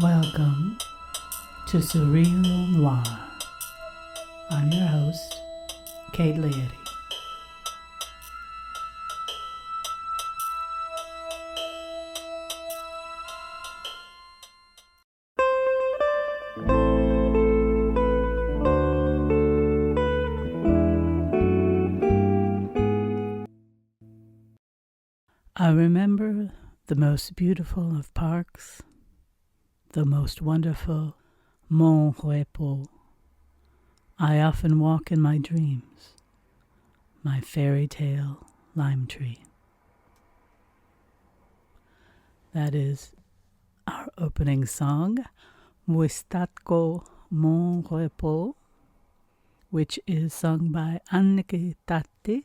Welcome to Surreal Noir. I'm your host, Kate Laity. I remember the most beautiful of parks, the most wonderful Monrepos'n. I often walk in my dreams, my fairy tale lime tree. That is our opening song, Muistatko Monrepos'n, which is sung by Annikki Tähti,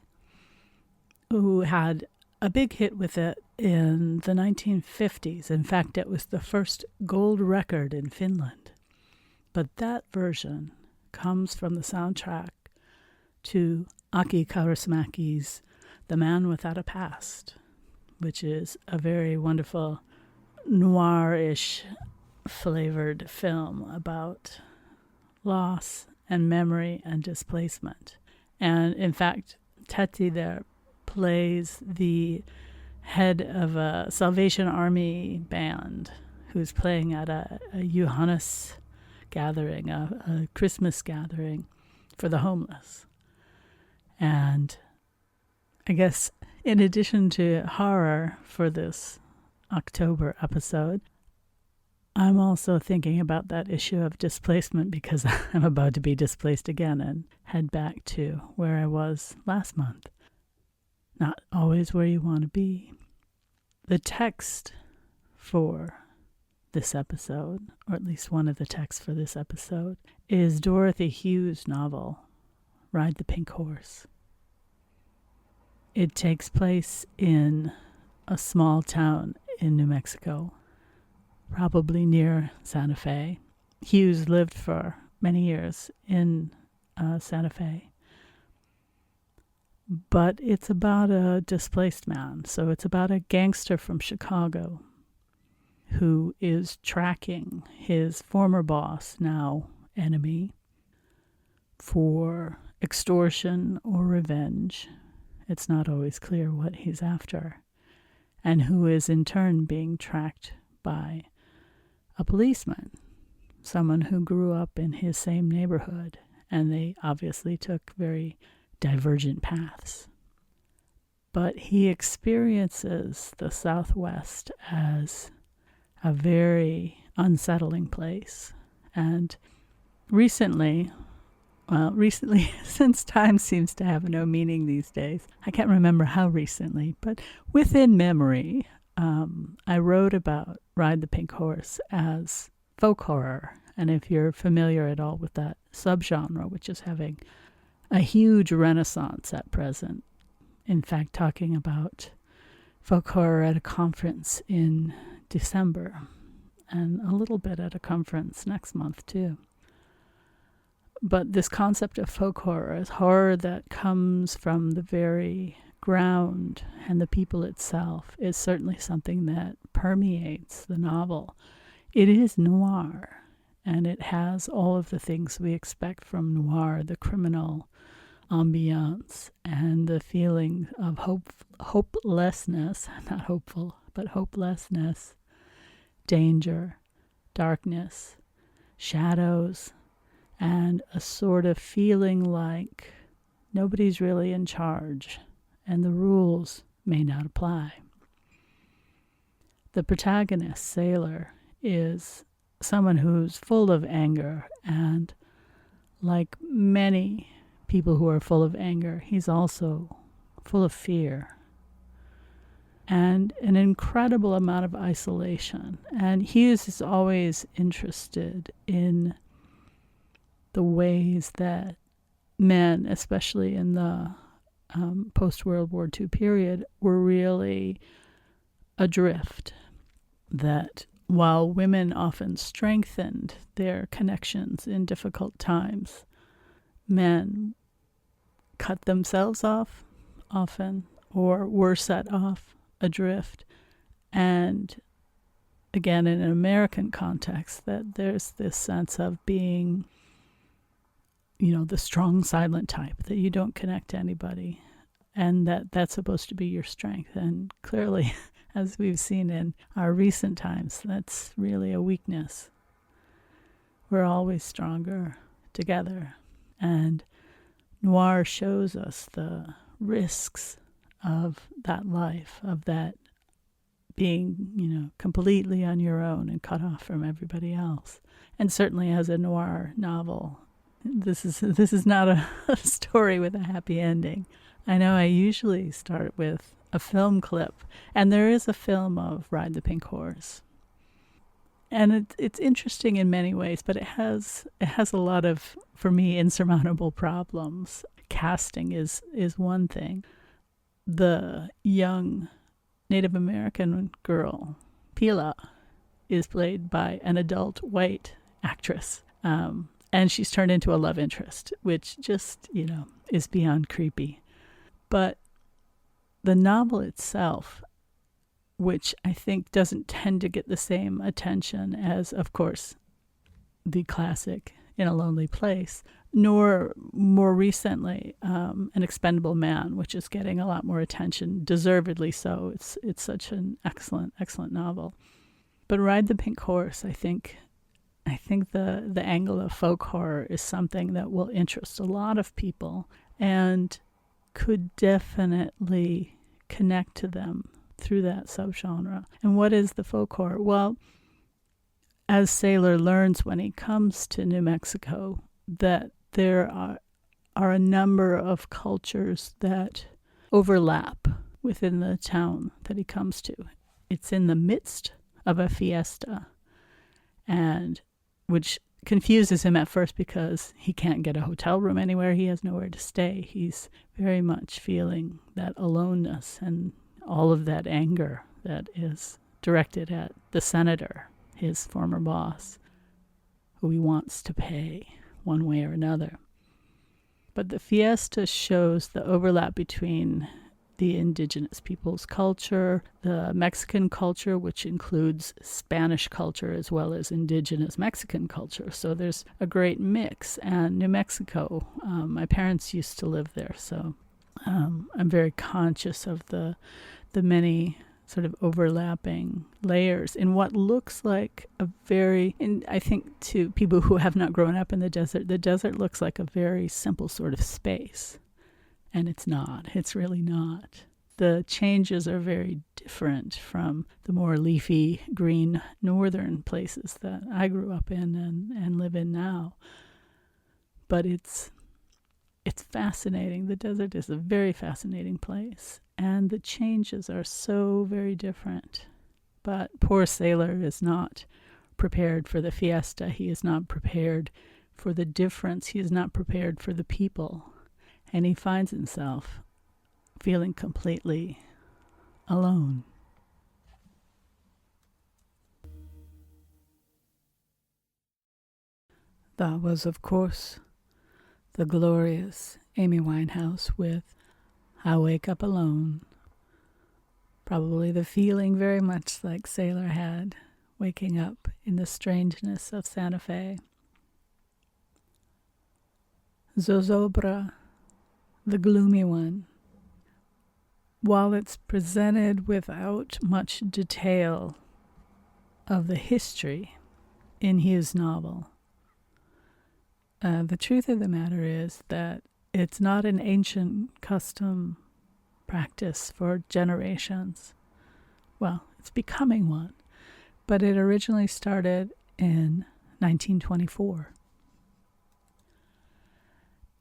who had a big hit with it in the 1950s. In fact, it was the first gold record in Finland. But that version comes from the soundtrack to Aki Kaurismäki's The Man Without a Past, which is a very wonderful noir-ish flavored film about loss and memory and displacement. And in fact, Tähti there plays the head of a Salvation Army band who's playing at a Johannes gathering, a Christmas gathering for the homeless. And I guess in addition to horror for this October episode, I'm also thinking about that issue of displacement because I'm about to be displaced again and head back to where I was last month. Not always where you want to be. The text for this episode, or at least one of the texts for this episode, is Dorothy Hughes' novel, Ride the Pink Horse. It takes place in a small town in New Mexico, probably near Santa Fe. Hughes lived for many years in Santa Fe. But it's about a displaced man. So it's about a gangster from Chicago who is tracking his former boss, now enemy, for extortion or revenge. It's not always clear what he's after. And who is in turn being tracked by a policeman, someone who grew up in his same neighborhood. And they obviously took very divergent paths. But he experiences the Southwest as a very unsettling place. And recently, since time seems to have no meaning these days, I can't remember how recently, but within memory, I wrote about Ride the Pink Horse as folk horror. And if you're familiar at all with that subgenre, which is having a huge renaissance at present. In fact, talking about folk horror at a conference in December and a little bit at a conference next month too. But this concept of folk horror is horror that comes from the very ground and the people itself is certainly something that permeates the novel. It is noir, and it has all of the things we expect from noir, the criminal ambiance and the feeling of hopelessness, not hopeful, but hopelessness, danger, darkness, shadows, and a sort of feeling like nobody's really in charge and the rules may not apply. The protagonist, Sailor, is someone who's full of anger, and like many people who are full of anger, he's also full of fear and an incredible amount of isolation. And Hughes is always interested in the ways that men, especially in the post-World War II period, were really adrift. That while women often strengthened their connections in difficult times, men cut themselves off often or were set off adrift and again, in an American context, that there's this sense of being, the strong silent type, that you don't connect to anybody, and that's supposed to be your strength. And clearly, as we've seen in our recent times, that's really a weakness. We're always stronger together. And noir shows us the risks of that life, of that being, completely on your own and cut off from everybody else. And certainly as a noir novel, this is not a story with a happy ending. I know I usually start with a film clip, and there is a film of Ride the Pink Horse. And it's interesting in many ways, but it has a lot of, for me, insurmountable problems. Casting is one thing. The young Native American girl, Pila, is played by an adult white actress. And she's turned into a love interest, which just, is beyond creepy. But the novel itself, which I think doesn't tend to get the same attention as, of course, the classic In a Lonely Place, nor more recently, An Expendable Man, which is getting a lot more attention, deservedly so. It's such an excellent, excellent novel. But Ride the Pink Horse, I think the angle of folk horror is something that will interest a lot of people and could definitely connect to them through that subgenre. And what is the folk horror? Well, as Sailor learns when he comes to New Mexico, that there are a number of cultures that overlap within the town that he comes to. It's in the midst of a fiesta, and which confuses him at first because he can't get a hotel room anywhere. He has nowhere to stay. He's very much feeling that aloneness and all of that anger that is directed at the senator, his former boss, who he wants to pay one way or another. But the fiesta shows the overlap between the indigenous people's culture, the Mexican culture, which includes Spanish culture as well as indigenous Mexican culture. So there's a great mix. And New Mexico, my parents used to live there, so I'm very conscious of the many sort of overlapping layers in what looks like I think to people who have not grown up in the desert looks like a very simple sort of space. And it's not. It's really not. The changes are very different from the more leafy, green northern places that I grew up in and live in now. But it's fascinating. The desert is a very fascinating place. And the changes are so very different. But poor Sailor is not prepared for the fiesta. He is not prepared for the difference. He is not prepared for the people. And he finds himself feeling completely alone. That was, of course, the glorious Amy Winehouse with I Wake Up Alone. Probably the feeling very much like Sailor had, waking up in the strangeness of Santa Fe. Zozobra, the gloomy one. While it's presented without much detail of the history in Hughes' novel, the truth of the matter is that it's not an ancient custom practice for generations. Well, it's becoming one, but it originally started in 1924.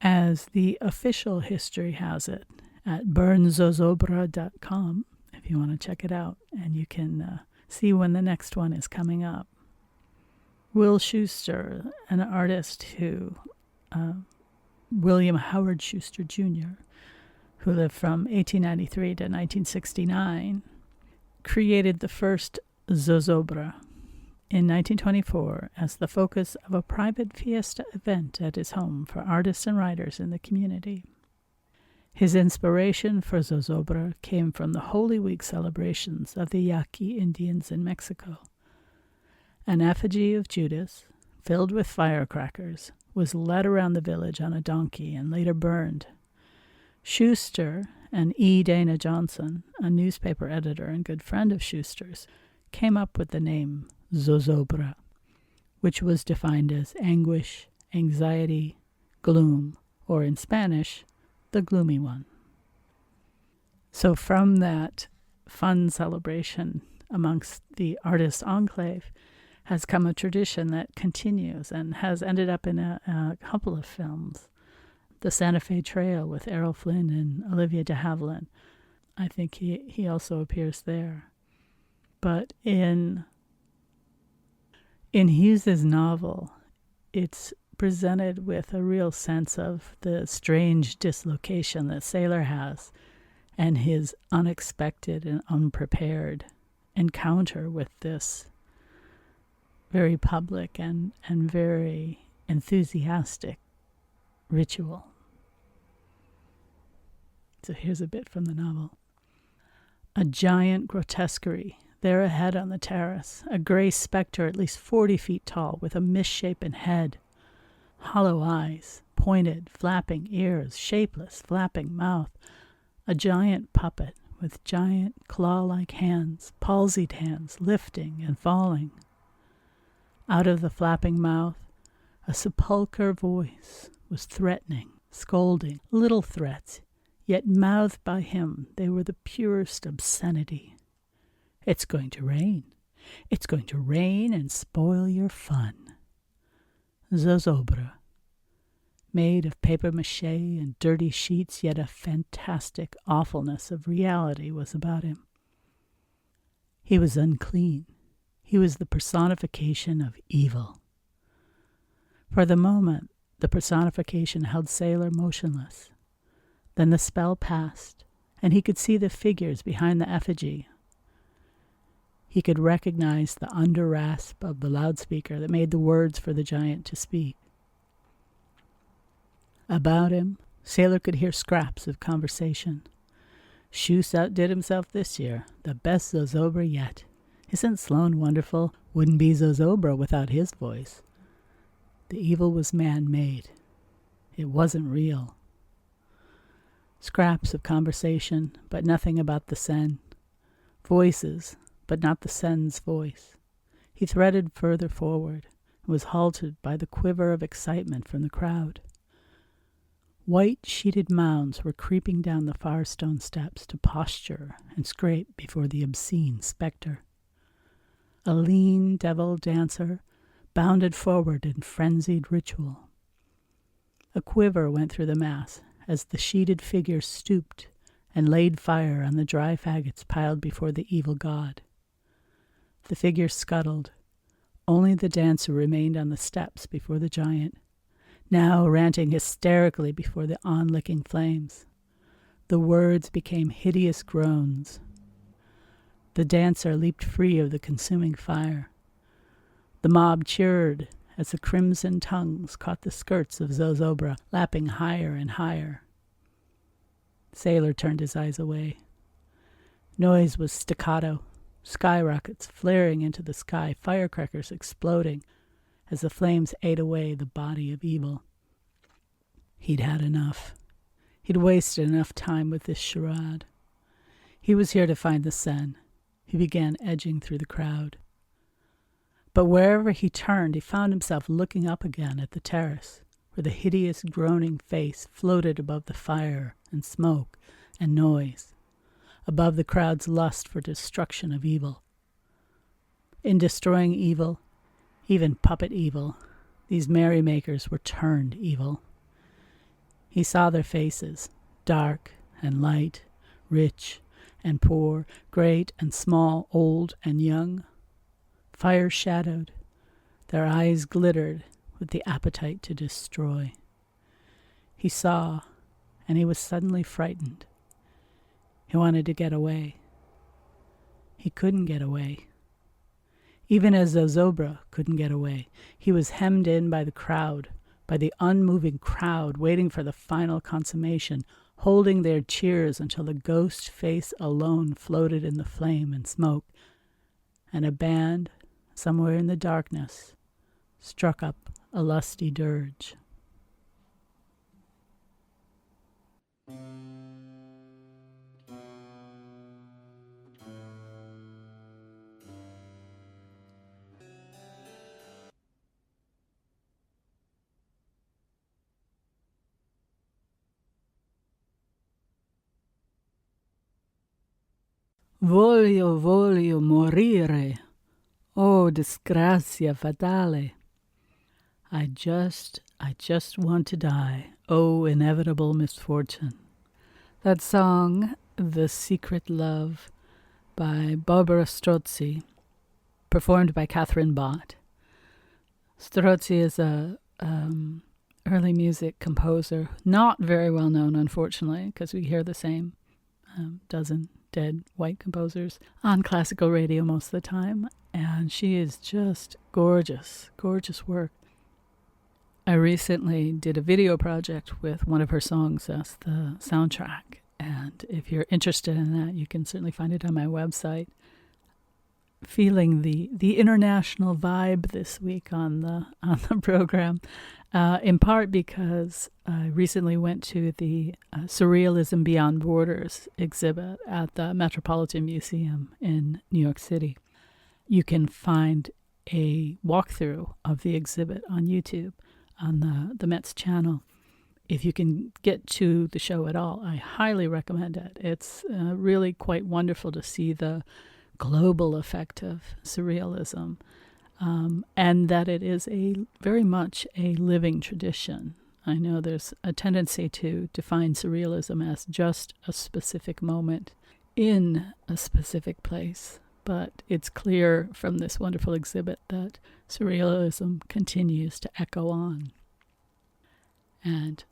As the official history has it at burnzozobra.com, if you want to check it out, and you can see when the next one is coming up. Will Schuster, an artist who, William Howard Schuster Jr., who lived from 1893 to 1969, created the first Zozobra in 1924 as the focus of a private fiesta event at his home for artists and writers in the community. His inspiration for Zozobra came from the Holy Week celebrations of the Yaqui Indians in Mexico, An effigy of Judas, filled with firecrackers, was led around the village on a donkey and later burned. Schuster and E. Dana Johnson, a newspaper editor and good friend of Schuster's, came up with the name Zozobra, which was defined as anguish, anxiety, gloom, or in Spanish, the gloomy one. So from that fun celebration amongst the artist enclave has come a tradition that continues and has ended up in a couple of films. The Santa Fe Trail with Errol Flynn and Olivia de Havilland. I think he also appears there. But in Hughes's novel, it's presented with a real sense of the strange dislocation that Sailor has and his unexpected and unprepared encounter with this very public and very enthusiastic ritual. So here's a bit from the novel. A giant grotesquerie there ahead on the terrace, a gray specter at least 40 feet tall with a misshapen head, hollow eyes, pointed, flapping ears, shapeless, flapping mouth, a giant puppet with giant claw-like hands, palsied hands, lifting and falling. Out of the flapping mouth, a sepulchre voice was threatening, scolding, little threats, yet mouthed by him they were the purest obscenity. It's going to rain. It's going to rain and spoil your fun. Zozobra, made of papier-mâché and dirty sheets, yet a fantastic awfulness of reality was about him. He was unclean. He was the personification of evil. For the moment, the personification held Sailor motionless. Then the spell passed, and he could see the figures behind the effigy. He could recognize the under-rasp of the loudspeaker that made the words for the giant to speak. About him, Sailor could hear scraps of conversation. Hughes outdid himself this year, the best Zozobra yet. Isn't Sloane wonderful? Wouldn't be Zozobra without his voice. The evil was man-made. It wasn't real. Scraps of conversation, but nothing about the Sen. Voices, but not the Sen's voice. He threaded further forward and was halted by the quiver of excitement from the crowd. White sheeted mounds were creeping down the far stone steps to posture and scrape before the obscene specter. A lean devil dancer bounded forward in frenzied ritual. A quiver went through the mass as the sheeted figure stooped and laid fire on the dry faggots piled before the evil god. The figure scuttled. Only the dancer remained on the steps before the giant, now ranting hysterically before the on-licking flames. The words became hideous groans. The dancer leaped free of the consuming fire. The mob cheered as the crimson tongues caught the skirts of Zozobra, lapping higher and higher. Sailor turned his eyes away. Noise was staccato, skyrockets flaring into the sky, firecrackers exploding as the flames ate away the body of evil. He'd had enough. He'd wasted enough time with this charade. He was here to find the Sen. He began edging through the crowd. But wherever he turned, he found himself looking up again at the terrace, where the hideous groaning face floated above the fire and smoke and noise, above the crowd's lust for destruction of evil. In destroying evil, even puppet evil, these merrymakers were turned evil. He saw their faces, dark and light, rich and poor, great and small, old and young, fire-shadowed. Their eyes glittered with the appetite to destroy. He saw, and he was suddenly frightened. He wanted to get away. He couldn't get away. Even as Zozobra couldn't get away, he was hemmed in by the crowd, by the unmoving crowd waiting for the final consummation, holding their cheers until the ghost face alone floated in the flame and smoke, and a band, somewhere in the darkness, struck up a lusty dirge. Voglio morire. Oh, disgrazia fatale. I just want to die. Oh, inevitable misfortune. That song, The Secret Love, by Barbara Strozzi, performed by Catherine Bott. Strozzi is a early music composer, not very well known, unfortunately, because we hear the same dozen dead white composers on classical radio most of the time, and she is just gorgeous work. I recently did a video project with one of her songs as the soundtrack, and if you're interested in that, you can certainly find it on my website. Feeling the international vibe this week on the program, in part because I recently went to the Surrealism Beyond Borders exhibit at the Metropolitan Museum in New York City. You can find a walkthrough of the exhibit on YouTube on the Met's channel. If you can get to the show at all, I highly recommend it. It's really quite wonderful to see the global effect of surrealism, and that it is very much a living tradition. I know there's a tendency to define surrealism as just a specific moment in a specific place, but it's clear from this wonderful exhibit that surrealism continues to echo on. And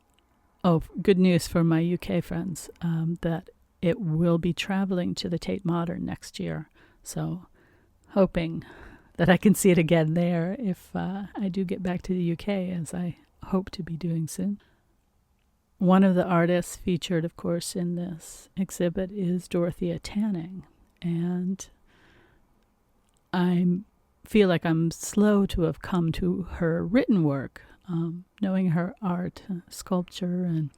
good news for my UK friends, that it will be traveling to the Tate Modern next year. So hoping that I can see it again there if I do get back to the UK, as I hope to be doing soon. One of the artists featured, of course, in this exhibit is Dorothea Tanning. And I feel like I'm slow to have come to her written work, knowing her art, sculpture, and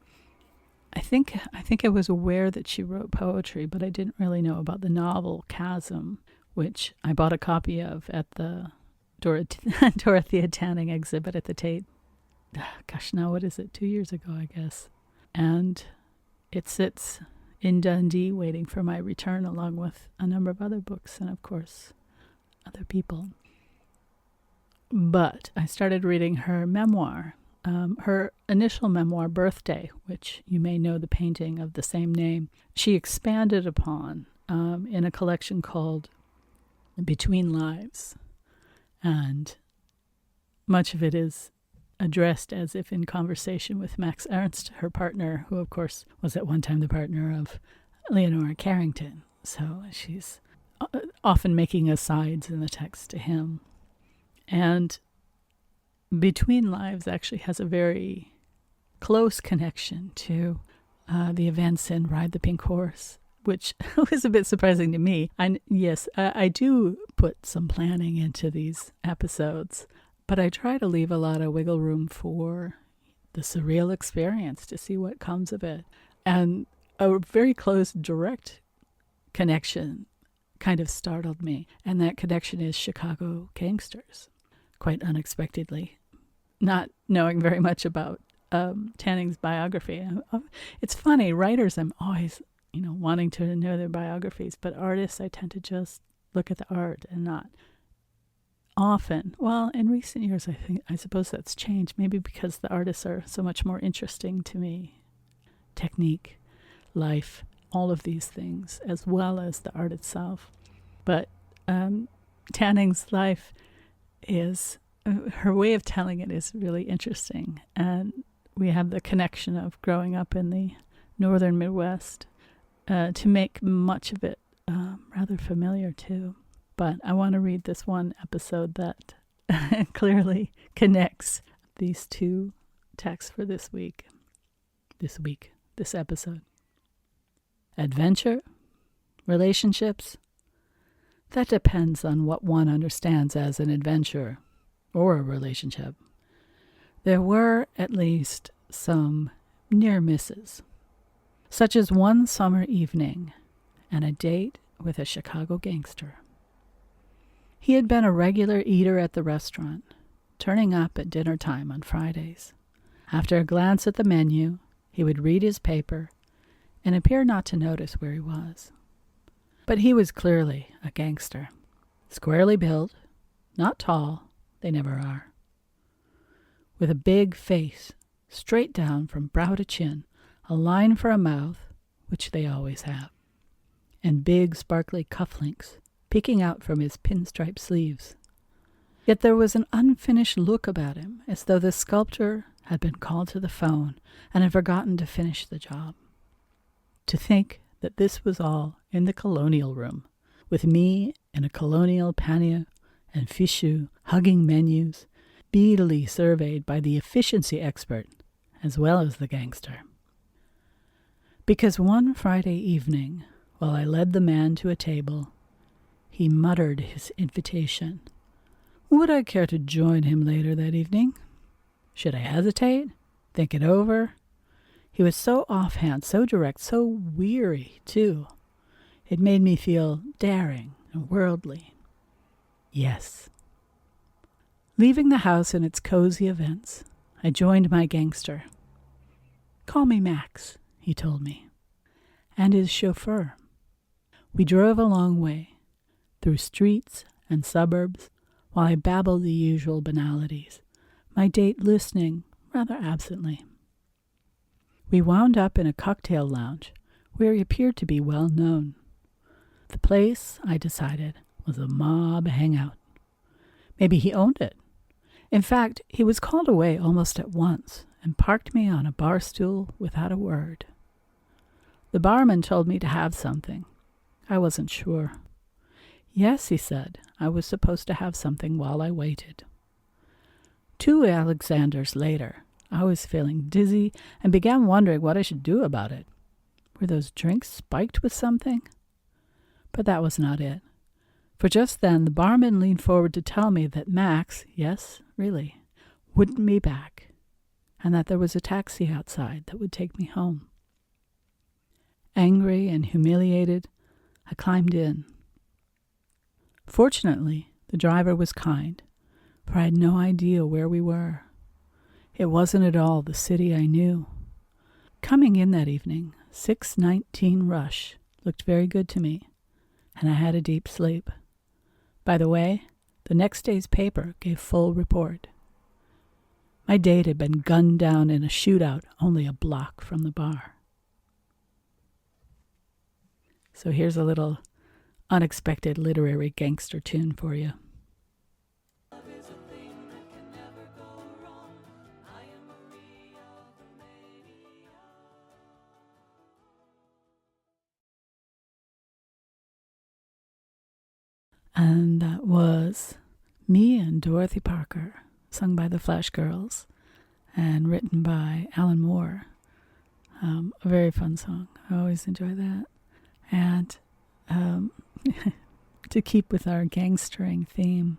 I think I was aware that she wrote poetry, but I didn't really know about the novel Chasm, which I bought a copy of at the Dorothea Tanning exhibit at the Tate. Gosh, now what is it? 2 years ago, I guess. And it sits in Dundee waiting for my return, along with a number of other books and, of course, other people. But I started reading her memoir, her initial memoir, Birthday, which you may know the painting of the same name. She expanded upon in a collection called Between Lives. And much of it is addressed as if in conversation with Max Ernst, her partner, who, of course, was at one time the partner of Leonora Carrington. So she's often making asides in the text to him. And Between Lives actually has a very close connection to the events in Ride the Pink Horse, which was a bit surprising to me. And yes, I do put some planning into these episodes, but I try to leave a lot of wiggle room for the surreal experience to see what comes of it. And a very close, direct connection kind of startled me. And that connection is Chicago Gangsters. Quite unexpectedly, not knowing very much about Tanning's biography. It's funny, writers, I'm always, wanting to know their biographies, but artists, I tend to just look at the art and not often. Well, in recent years, I suppose that's changed, maybe because the artists are so much more interesting to me. Technique, life, all of these things, as well as the art itself. But Tanning's life is, her way of telling it is really interesting. And we have the connection of growing up in the northern Midwest to make much of it rather familiar too. But I want to read this one episode that clearly connects these two texts for this episode. Adventure, relationships, That depends on what one understands as an adventure or a relationship. There were at least some near misses, such as one summer evening and a date with a Chicago gangster. He had been a regular eater at the restaurant, turning up at dinner time on Fridays. After a glance at the menu, he would read his paper and appear not to notice where he was. But he was clearly a gangster, squarely built, not tall, they never are, with a big face, straight down from brow to chin, a line for a mouth, which they always have, and big sparkly cufflinks peeking out from his pinstripe sleeves. Yet there was an unfinished look about him, as though the sculptor had been called to the phone and had forgotten to finish the job. To think that this was all in the colonial room, with me in a colonial pannier and fichu hugging menus, beadily surveyed by the efficiency expert as well as the gangster. Because one Friday evening, while I led the man to a table, he muttered his invitation. Would I care to join him later that evening? Should I hesitate? Think it over? He was so offhand, so direct, so weary, too. It made me feel daring and worldly. Yes. Leaving the house and its cozy events, I joined my gangster. Call me Max, he told me, and his chauffeur. We drove a long way, through streets and suburbs, while I babbled the usual banalities, my date listening rather absently. We wound up in a cocktail lounge where he appeared to be well known. The place, I decided, was a mob hangout. Maybe he owned it. In fact, he was called away almost at once and parked me on a bar stool without a word. The barman told me to have something. I wasn't sure. Yes, he said, I was supposed to have something while I waited. 2 Alexanders later, I was feeling dizzy and began wondering what I should do about it. Were those drinks spiked with something? But that was not it. For just then the barman leaned forward to tell me that Max, yes, really, wouldn't be back, and that there was a taxi outside that would take me home. Angry and humiliated, I climbed in. Fortunately, the driver was kind, for I had no idea where we were. It wasn't at all the city I knew. Coming in that evening, 6:19 rush looked very good to me, and I had a deep sleep. By the way, the next day's paper gave full report. My date had been gunned down in a shootout only a block from the bar. So here's a little unexpected literary gangster tune for you. And that was Me and Dorothy Parker, sung by the Flash Girls and written by Alan Moore. A very fun song. I always enjoy that. And to keep with our gangstering theme,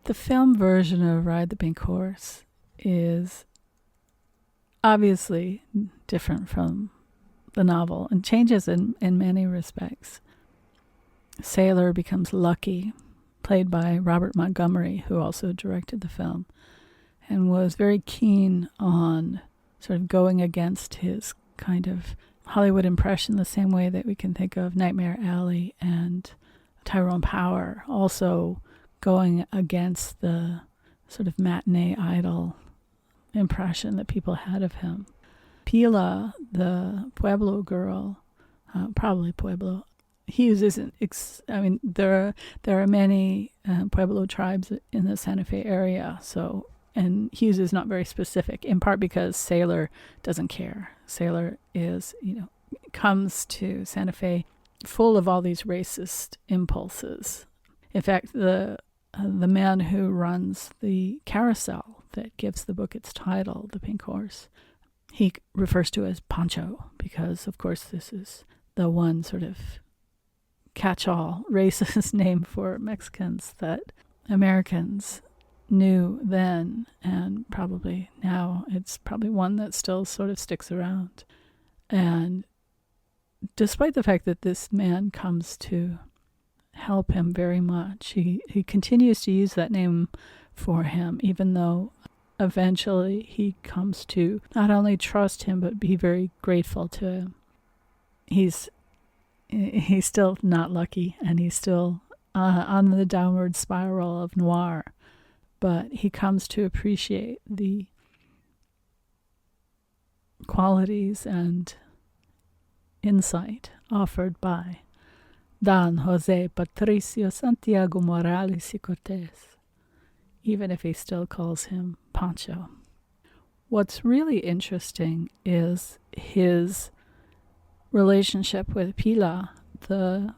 the film version of Ride the Pink Horse is obviously different from the novel and changes in many respects. Sailor becomes Lucky, played by Robert Montgomery, who also directed the film, and was very keen on sort of going against his kind of Hollywood impression the same way that we can think of Nightmare Alley and Tyrone Power, also going against the sort of matinee idol impression that people had of him. Pila, the Pueblo girl, probably Pueblo. Hughes isn't. There are many Pueblo tribes in the Santa Fe area, and Hughes is not very specific. In part because Sailor doesn't care. Sailor comes to Santa Fe full of all these racist impulses. In fact, the man who runs the carousel that gives the book its title, The Pink Horse, he refers to as Pancho because, of course, this is the one sort of catch-all racist name for Mexicans that Americans knew then, and probably now it's probably one that still sort of sticks around. And despite the fact that this man comes to help him very much, he continues to use that name for him, even though eventually he comes to not only trust him but be very grateful to him. He's still not lucky, and he's still on the downward spiral of noir, but he comes to appreciate the qualities and insight offered by Don Jose Patricio Santiago Morales y Cortez, even if he still calls him Pancho. What's really interesting is his relationship with Pilar, the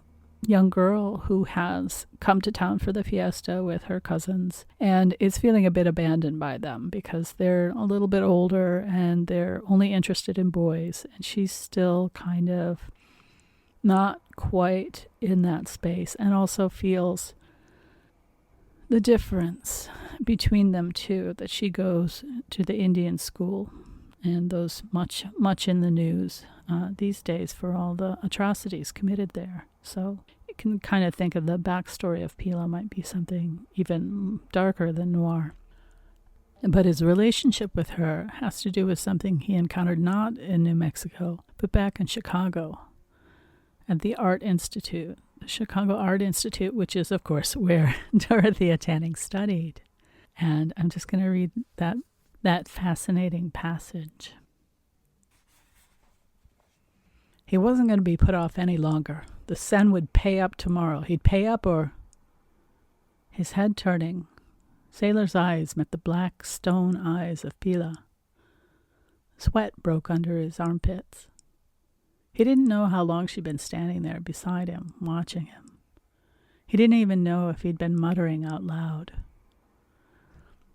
young girl who has come to town for the fiesta with her cousins and is feeling a bit abandoned by them because they're a little bit older and they're only interested in boys, and she's still kind of not quite in that space, and also feels the difference between them two, that she goes to the Indian school and those much in the news these days for all the atrocities committed there. So you can kind of think of the backstory of Pilar might be something even darker than noir. But his relationship with her has to do with something he encountered not in New Mexico, but back in Chicago at the Art Institute, the Chicago Art Institute, which is, of course, where Dorothea Tanning studied. And I'm just going to read that fascinating passage. He wasn't going to be put off any longer. The Sen would pay up tomorrow. He'd pay up or... His head turning, Sailor's eyes met the black stone eyes of Pilar. Sweat broke under his armpits. He didn't know how long she'd been standing there beside him, watching him. He didn't even know if he'd been muttering out loud.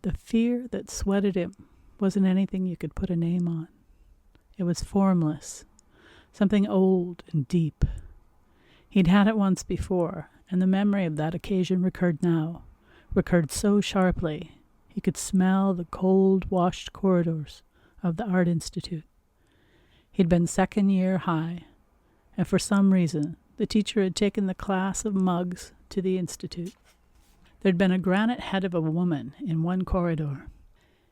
The fear that sweated him wasn't anything you could put a name on. It was formless, something old and deep. He'd had it once before, and the memory of that occasion recurred now, recurred so sharply he could smell the cold, washed corridors of the Art Institute. He'd been second year high, and for some reason the teacher had taken the class of mugs to the Institute. There'd been a granite head of a woman in one corridor.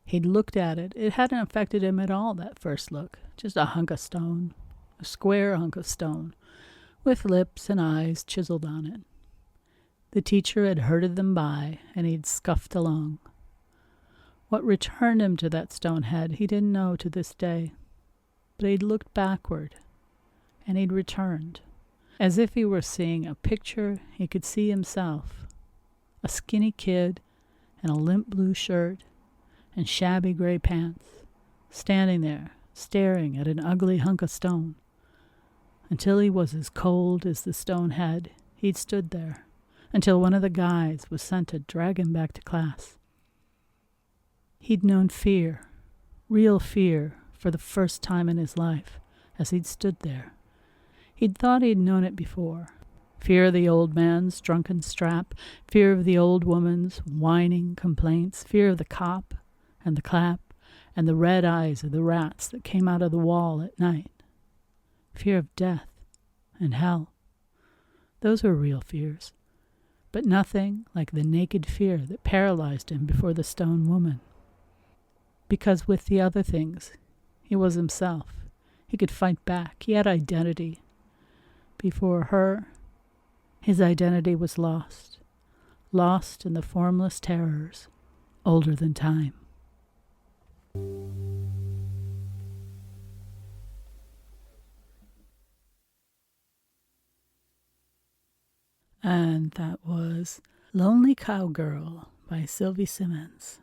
He'd looked at it. It hadn't affected him at all, that first look. Just a hunk of stone, a square hunk of stone, with lips and eyes chiseled on it. The teacher had herded them by, and he'd scuffed along. What returned him to that stone head he didn't know to this day. But he'd looked backward, and he'd returned. As if he were seeing a picture he could see himself. A skinny kid in a limp blue shirt and shabby gray pants, standing there, staring at an ugly hunk of stone. Until he was as cold as the stone head, he'd stood there, until one of the guys was sent to drag him back to class. He'd known fear, real fear, for the first time in his life, as he'd stood there. He'd thought he'd known it before. Fear of the old man's drunken strap, fear of the old woman's whining complaints, fear of the cop and the clap and the red eyes of the rats that came out of the wall at night. Fear of death and hell. Those were real fears, but nothing like the naked fear that paralyzed him before the stone woman. Because with the other things, he was himself. He could fight back. He had identity. Before her, his identity was lost. Lost in the formless terrors, older than time. And that was Lonely Cowgirl by Sylvie Simmons.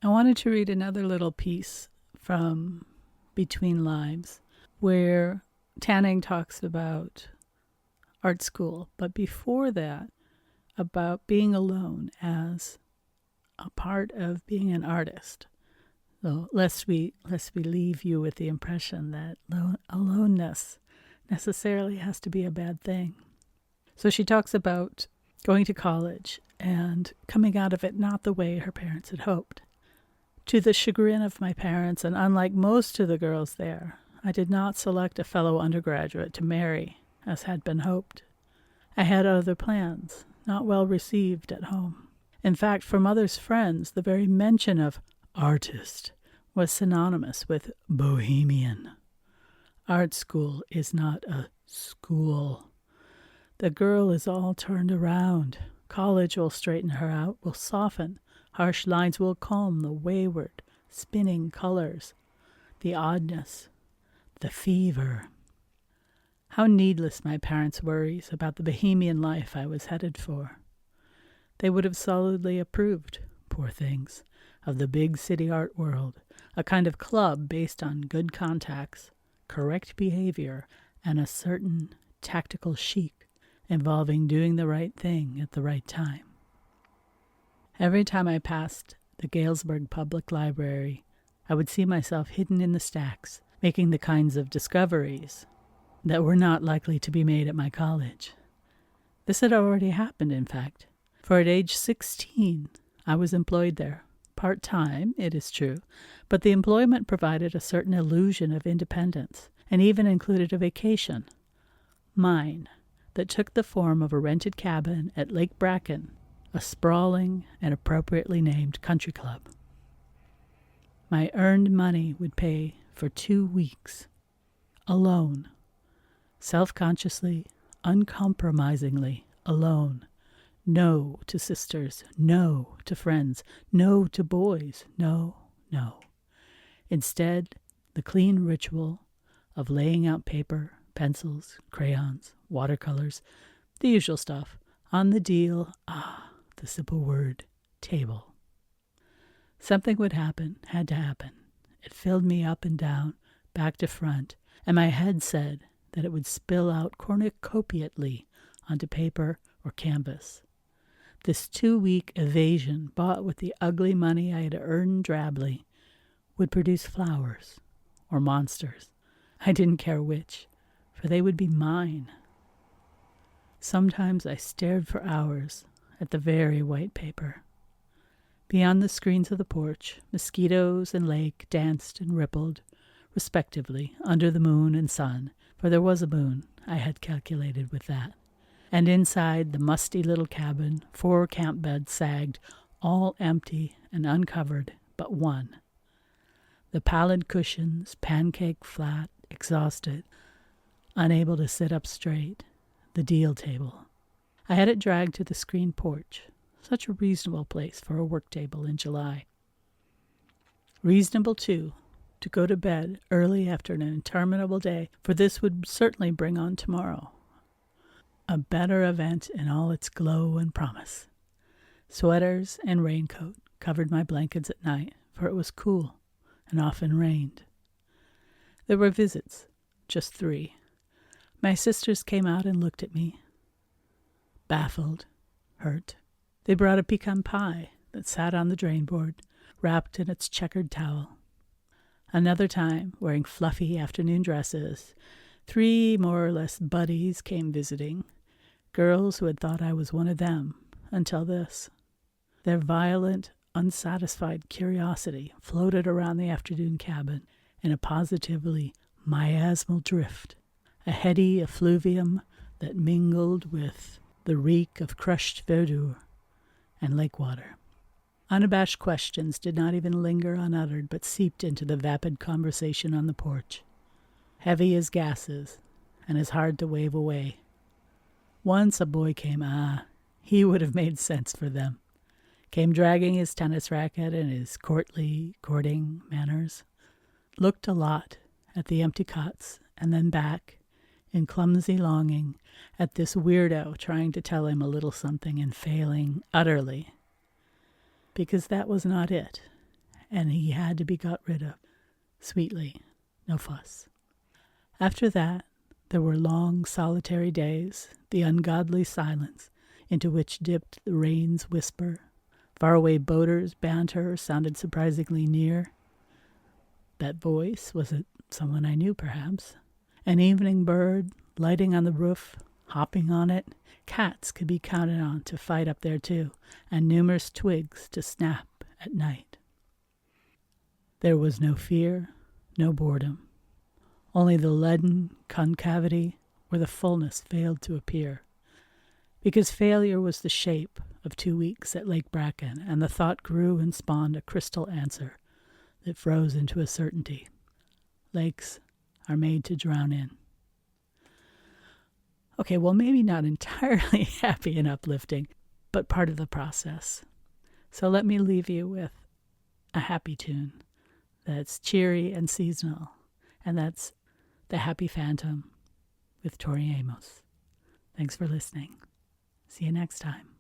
I wanted to read another little piece from Between Lives, where Tanning talks about art school, but before that, about being alone as a part of being an artist. So lest we leave you with the impression that aloneness necessarily has to be a bad thing. So she talks about going to college and coming out of it not the way her parents had hoped. To the chagrin of my parents, and unlike most of the girls there, I did not select a fellow undergraduate to marry, as had been hoped. I had other plans, not well received at home. In fact, for mother's friends, the very mention of artist was synonymous with bohemian. Art school is not a school. The girl is all turned around. College will straighten her out, will soften. Harsh lines will calm the wayward, spinning colors, the oddness, the fever. How needless my parents' worries about the bohemian life I was headed for. They would have solidly approved, poor things, of the big city art world, a kind of club based on good contacts, correct behavior, and a certain tactical chic involving doing the right thing at the right time. Every time I passed the Galesburg Public Library, I would see myself hidden in the stacks, making the kinds of discoveries that were not likely to be made at my college. This had already happened, in fact, for at age 16, I was employed there. Part-time, it is true, but the employment provided a certain illusion of independence, and even included a vacation, mine, that took the form of a rented cabin at Lake Bracken, a sprawling and appropriately named country club. My earned money would pay for 2 weeks, alone, self-consciously, uncompromisingly alone. No to sisters, no to friends, no to boys, no. Instead, the clean ritual of laying out paper, pencils, crayons, watercolors, the usual stuff, on the deal, the simple word, table. Something would happen, had to happen. It filled me up and down, back to front, and my head said that it would spill out cornucopiately onto paper or canvas. This 2-week evasion, bought with the ugly money I had earned drably, would produce flowers or monsters. I didn't care which, for they would be mine. Sometimes I stared for hours at the very white paper. Beyond the screens of the porch, mosquitoes and lake danced and rippled, respectively, under the moon and sun, for there was a moon, I had calculated with that. And inside the musty little cabin, 4 camp beds sagged, all empty and uncovered but one. The pallid cushions, pancake flat, exhausted, unable to sit up straight, the deal table. I had it dragged to the screen porch, such a reasonable place for a work table in July. Reasonable, too, to go to bed early after an interminable day, for this would certainly bring on tomorrow a better event in all its glow and promise. Sweaters and raincoat covered my blankets at night, for it was cool and often rained. There were visits, just 3. My sisters came out and looked at me, baffled, hurt. They brought a pecan pie that sat on the drain board, wrapped in its checkered towel. Another time, wearing fluffy afternoon dresses, 3 more or less buddies came visiting, girls who had thought I was one of them, until this. Their violent, unsatisfied curiosity floated around the afternoon cabin in a positively miasmal drift, a heady effluvium that mingled with the reek of crushed verdure and lake water. Unabashed questions did not even linger unuttered, but seeped into the vapid conversation on the porch, heavy as gases and as hard to wave away. Once a boy came, he would have made sense for them, came dragging his tennis racket and his courtly, courting manners, looked a lot at the empty cots and then back, in clumsy longing, at this weirdo trying to tell him a little something and failing utterly, because that was not it, and he had to be got rid of, sweetly, no fuss. After that, there were long, solitary days, the ungodly silence into which dipped the rain's whisper. Faraway boaters' banter sounded surprisingly near. That voice, was it someone I knew, perhaps? An evening bird, lighting on the roof, hopping on it. Cats could be counted on to fight up there too, and numerous twigs to snap at night. There was no fear, no boredom, only the leaden concavity where the fullness failed to appear, because failure was the shape of 2 weeks at Lake Bracken, and the thought grew and spawned a crystal answer that froze into a certainty. Lakes are made to drown in. Okay, well, maybe not entirely happy and uplifting, but part of the process. So let me leave you with a happy tune that's cheery and seasonal, and that's The Happy Phantom with Tori Amos. Thanks for listening. See you next time.